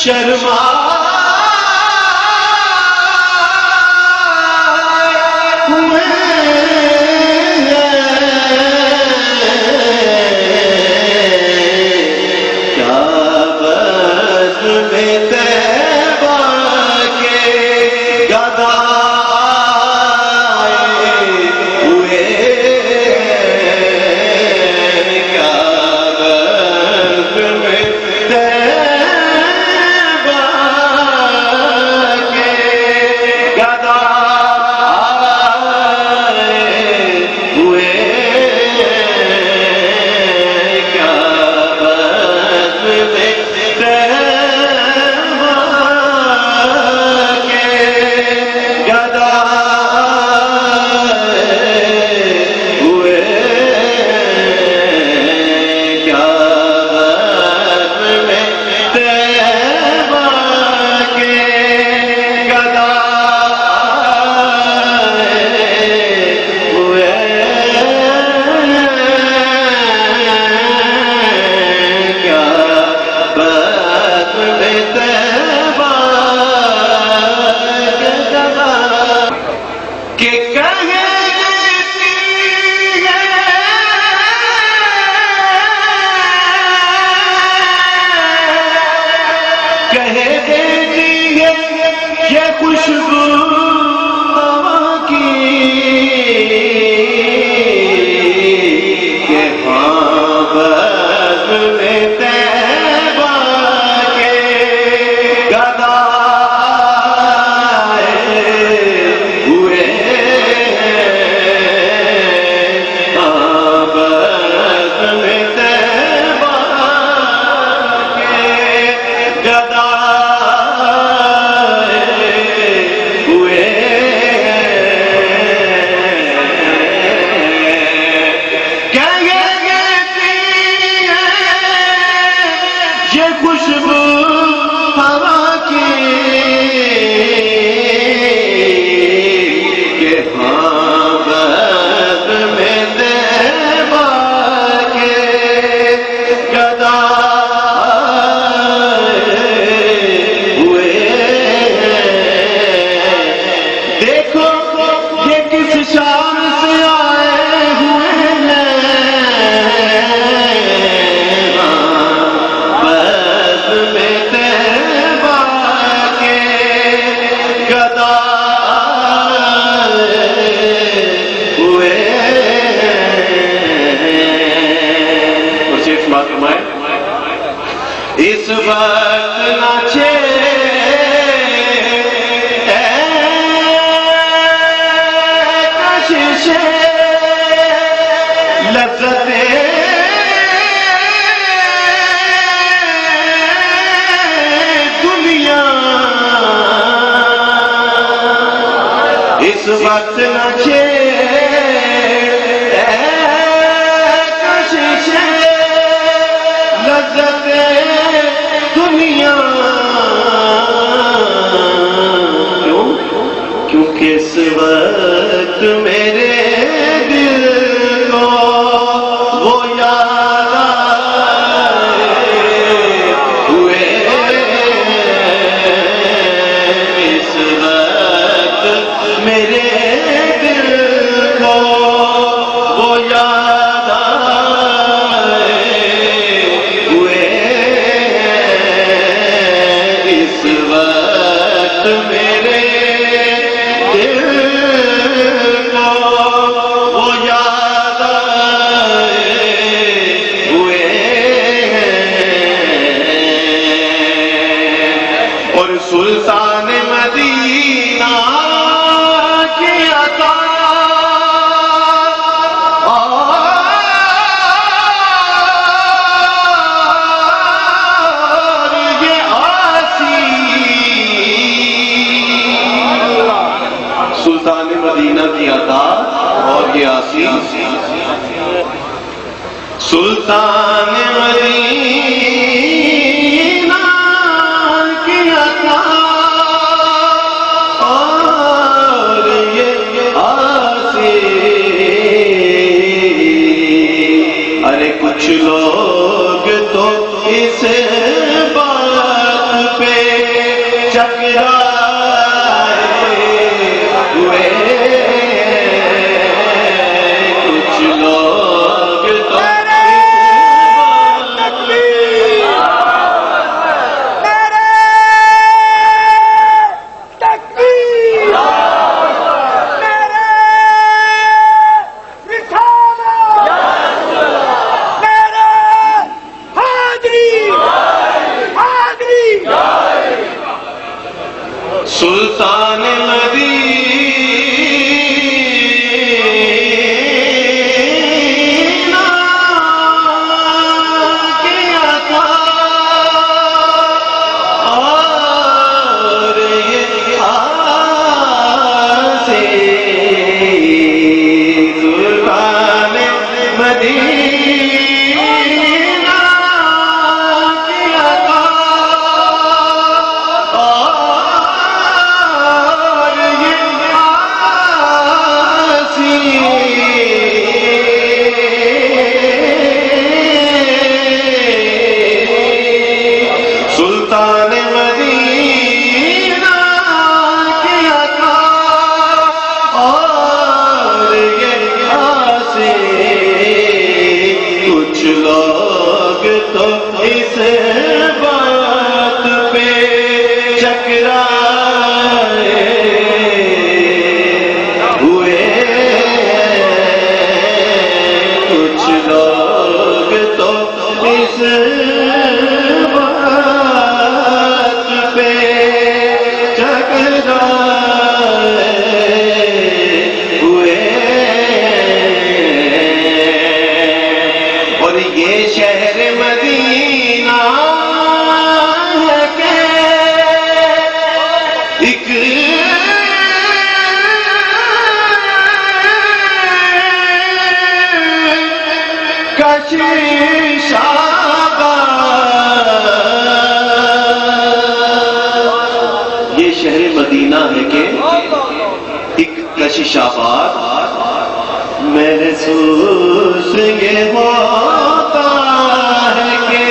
شرما اس وقت ناچے کشش لذت دنیا اس وقت ناچے کشش لذت دنیا کیونکہ اس وقت میرے دل کو وہ یاد آئے ہوئے اس وقت میرے دل کو وہ یاد آئے ہوئے اس وقت میرے سلطان مدینہ کی عطا اور یہ آسی سلطان مدینہ کی عطا اور یہ آسی سلطان مدینہ کچھ لوگ تو اس بات پہ ٹکرائے ہوئے کچھ لوگ تو سلطان مدینہ کیا تھا اور یہ آسے سلطان مدینہ کیا تھا سلطان مدینہ کیا تھا اور یہاں سے کچھ لوگ تو اس بات پہ چکرائے ہوئے کچھ لوگ تو اس یہ شہر مدینہ ہے کہ ایک کشش آباد، یہ شہر مدینہ ہے کہ ایک کشش آباد محسوس یہ ہوتا ہے کہ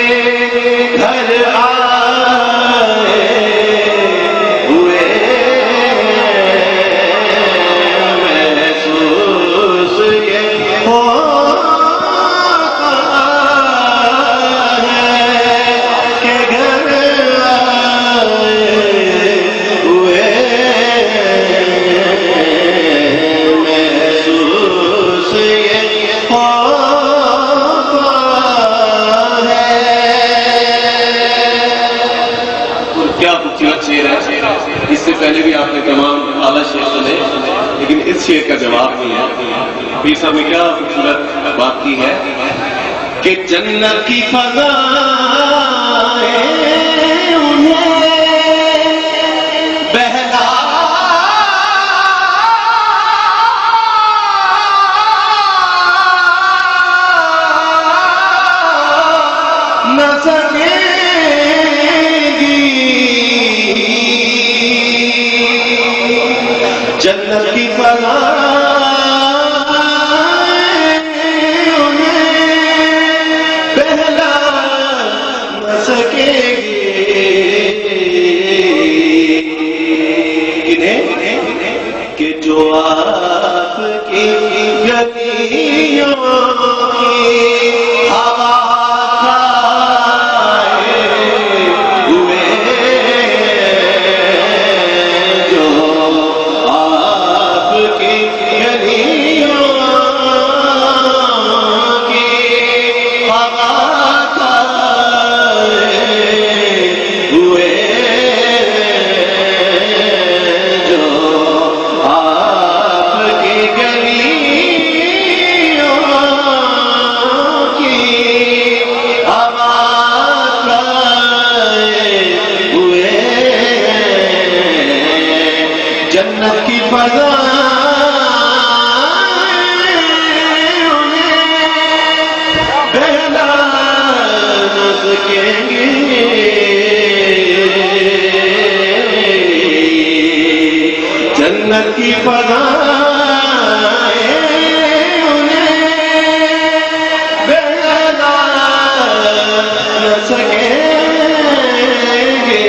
گھر آئے ہوئے محسوس یہ ہوتا ہے کہ گھر آئے ہوئے محسوس کیا خوبصورت شعر ہے. اس سے پہلے بھی آپ نے تمام اعلیٰ شعر سنے، لیکن اس شعر کا جواب نہیں ہے. پیر صاحب نے کیا خوبصورت بات کی ہے کہ جنت کی فضائیں انہیں بہلا نہ سکے جنت کی فضائیں انہیں بہلا نہ سکے گی کہ جو آپ کی گلیوں کی ہوا جنت کی فضائیں انہیں بہلا نہ سکیں گے. جنت کی فضائیں انہیں بہلا نہ سکیں گے.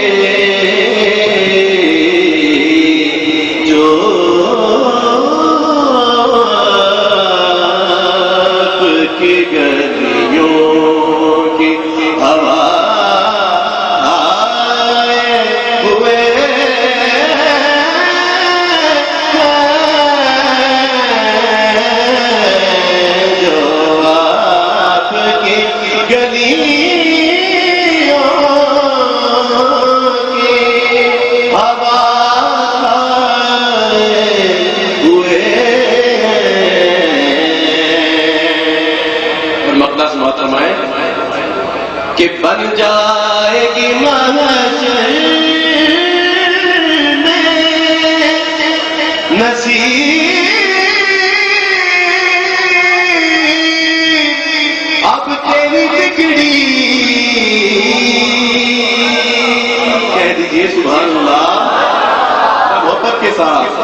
کہ بن جائے گی محشر میں نصیب اب تیری بگڑی. کہہ دیجئے سبحان اللہ محبت کے ساتھ.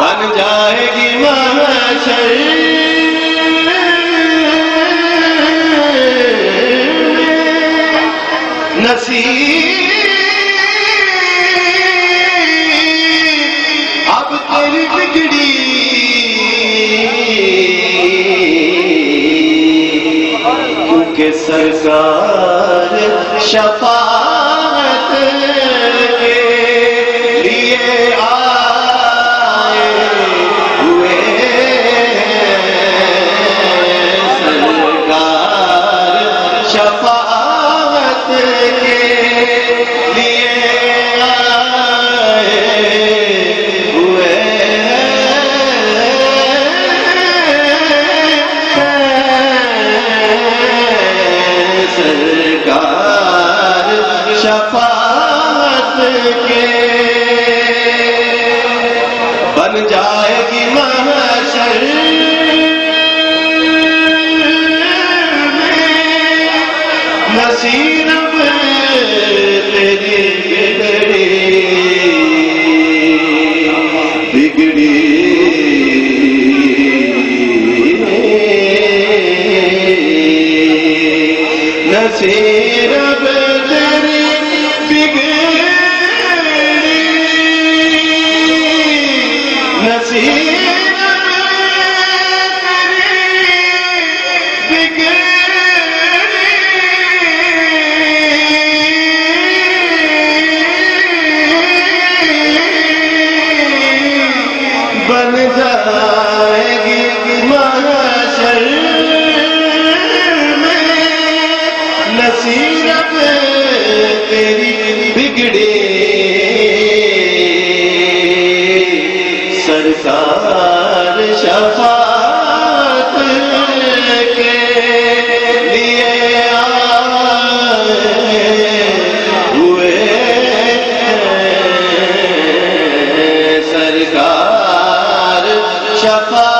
بن جائے گی محشر نصیب اب تیری بگڑی. کیونکہ سرکار شفاعت کے لیے آئے ہوئے. سرکار شفاعت کے لیے آئے ہوئے. سرکار شفاعت کے بن جائے گی محشر میں نصیب تیری بگڑی نصیب تیری بگڑی نصیب بن جائے گی محشر میں نصیب تیری بگڑی. سرکار شفاعت کے لیے آئے ہوئے. سرکار شفاعت